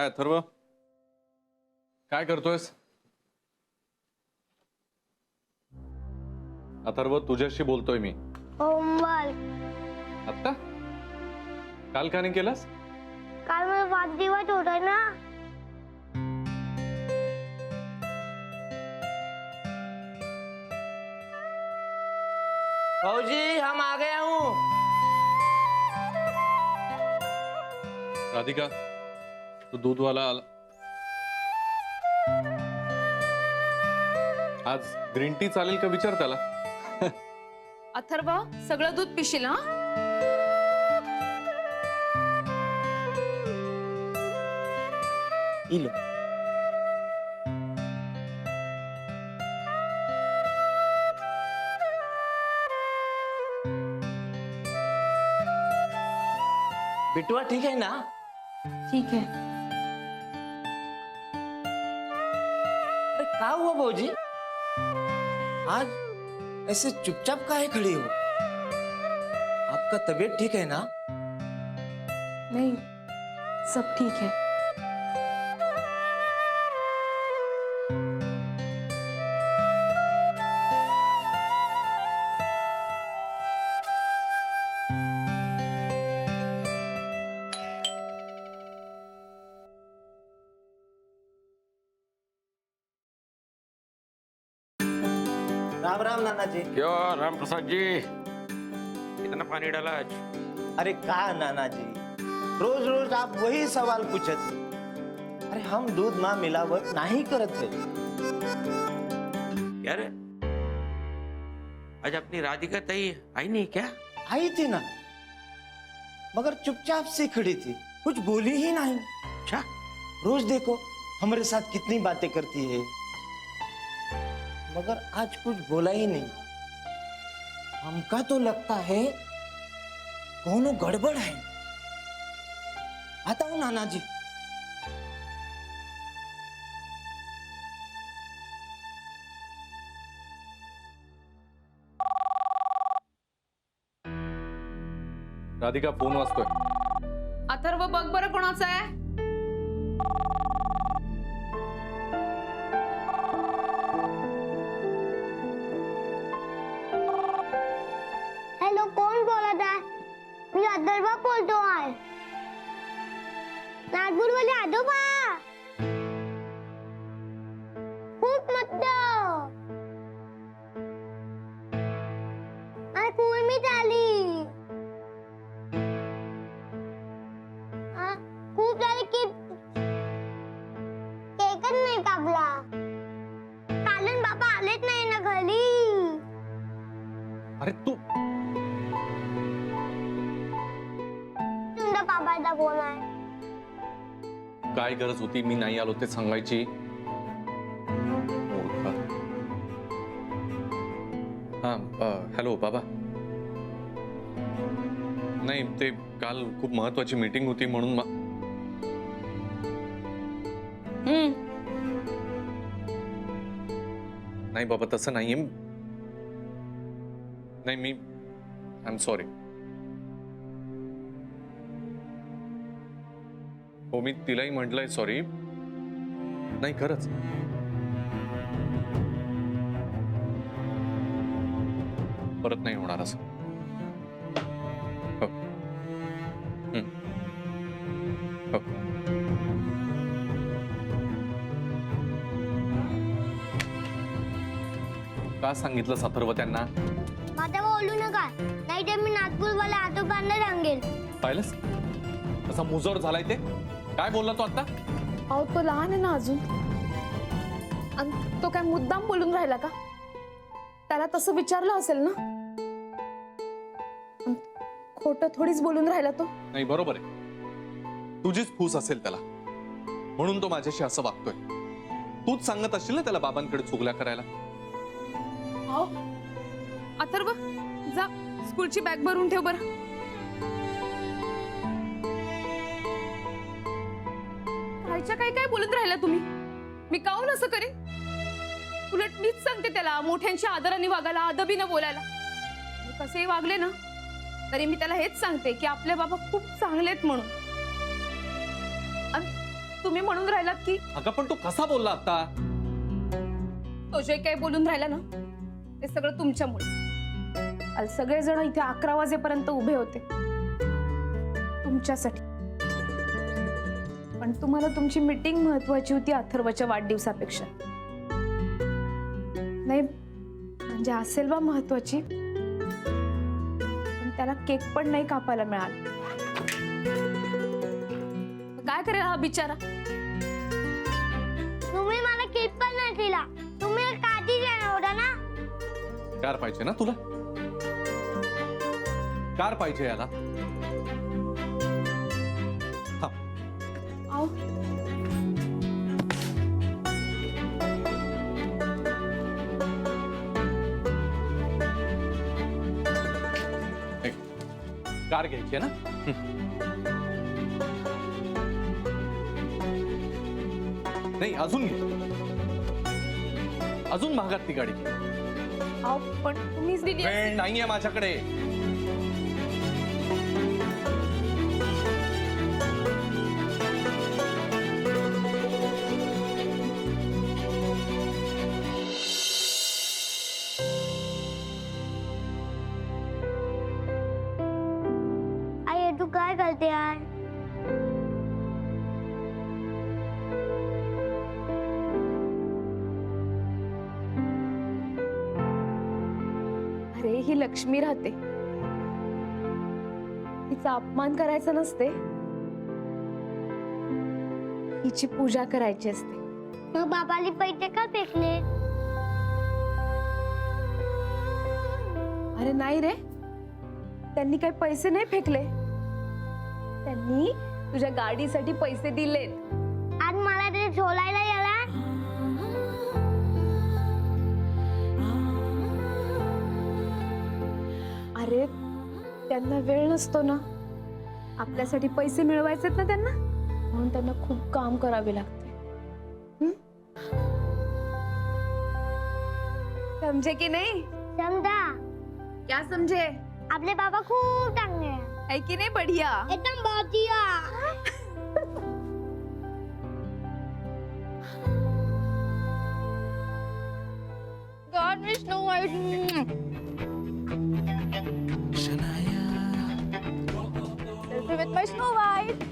काय अथर्व, काय करतोयस? अथर्व, तुझ्याशी बोलतोय मी. होमवर्क. आत्ता? काल का नाही केलास? काल मला वाढदिवस होता ना. भाऊजी हम आ गया हूँ. राधिका, तो दूधवाला आला. आज ग्रीन टी चालेल का विचार त्याला. अथर्व, सगळं दूध पिशील हा? इलो. बिटुआ ठीक है ना? ठीक है. अरे क्या हुआ भाऊजी? आज ऐसे चुपचाप काहे खड़ी हो? आपका तबीयत ठीक है ना? नहीं, सब ठीक है. राम राम नाना जी. क्यों राम प्रसाद जी, कितना पानी डाला आज? अरे का नाना जी, रोज रोज आप वही सवाल पूछत. अरे हम दूध में मिलावट नहीं करत है. यार, आज अपनी राधिका ताई आई नहीं क्या? आई थी ना, मगर चुपचाप से खड़ी थी, कुछ बोली ही नहीं. अच्छा. रोज देखो हमारे साथ कितनी बातें करती है, मगर आज कुछ बोला ही नहीं. हमका तो लगता है कोनो गड़बड़ है. आता हूँ नाना जी. राधिका, फोन वाजतोय. अथर्व, बघ बरं कोणाचा आहे. हॅलो, कोण बोलत आहे? मी अथर्व बोलतो आहे. नागपूरवाले आजोबा. खूप मस्त. आणि कुळमीत आली. खूप झाली की केकच नाही कापला. कालन बाबा आलेच नाही ना घरी. अरे तू तुमचा बाबाचा फोन आहे. काय गरज होती मी नाही आलो ते सांगायची? मूर्ख. हा, हॅलो बाबा. नाही, ते काल खूप महत्वाची मीटिंग होती म्हणून नाही बाबा, तसं नाहीये. नाही, मी आय एम सॉरी. हो, मी तिलाही म्हटलंय सॉरी. नाही, खरंच. परत नाही होणार असं. हो. हो. का सांगितलं अथर्व त्यांना? माझा बोलू नका, नाही तर मी नागपूरवाल्या आजोबांना सांगेल. पाहिलंस कसा मुजोर झालाय ते. काय बोलला तो आता? अहो, तो लहान आहे ना अजून. आणि तो काय मुद्दाम बोलून राहिला का? त्याला तसं विचारलं असेल ना. खोटं थोडीच बोलून राहिला तो. नाही, बरोबर आहे. तुझीच फूस असेल त्याला, म्हणून तो माझ्याशी असं वागतोय. तूच सांगत असशील ना त्याला बाबांकडे चुगल्या करायला. अथर्व, जा स्कूलची बॅग भरून ठेव बरं. खायच्या काय काय बोलत राहिला तुम्ही? मी काहून असं करेन? उलट मीच सांगते त्याला मोठ्यांच्या आदराने वागायला, अदबीने बोलायला. कसेही वागले ना तरी मी त्याला हेच सांगते की आपले बाबा खूप चांगले आहेत म्हणून. तुम्ही म्हणून राहिलात की अगं पण तू कसा बोलला आता? तो जे काही बोलून राहिला ना ते सगळं तुमच्यामुळे. काल सगळेजण इथे 11 वाजेपर्यंत उभे होते तुमच्यासाठी. पण तुम्हाला तुमची मीटिंग महत्वाची होती अथर्वच्या वाढदिवसापेक्षा. नाही म्हणजे असेल बा महत्वाची, पण त्याला केक पण नाही कापायला मिळाला. काय करेल हा बिचारा? तुम्ही मला केक पण नाही दिला. तुम्ही काठी देणार होता ना. कार पाहिजे ना तुला? कार पाहिजे याला? हा आओ. एक कार घ्यायची आहे ना? नाही अजून घे. अजून महागात ती गाडी घे. आओ पण तुम्हीच दिली आहे. वेळ नाहीये माझ्याकडे. आई तू काय करते यार? अरे ही लक्ष्मी राहते, हिचा अपमान करायचा नसते, हिची पूजा करायची असते. मग बाबाली पैसे का फेकले? अरे नाही रे, त्यांनी काही पैसे नाही फेकले, त्यांनी तुझ्या गाडीसाठी पैसे दिलेत. आज मला ते झोलायला याला. अरे त्यांना वेळ नसतो ना, आपल्यासाठी पैसे मिळवायचेत ना त्यांना, म्हणून त्यांना खूप काम करावे लागते. हं? समजे की नाही? समजा क्या समजे? आपले बाबा खूप चांगले आहे. है की नाही बढिया? एकदम बातिया. God Vishnu Selfie with my Snow White.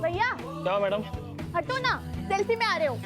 भैया क्या मैडम? हटो ना, सेल्फी में आ रहे हो.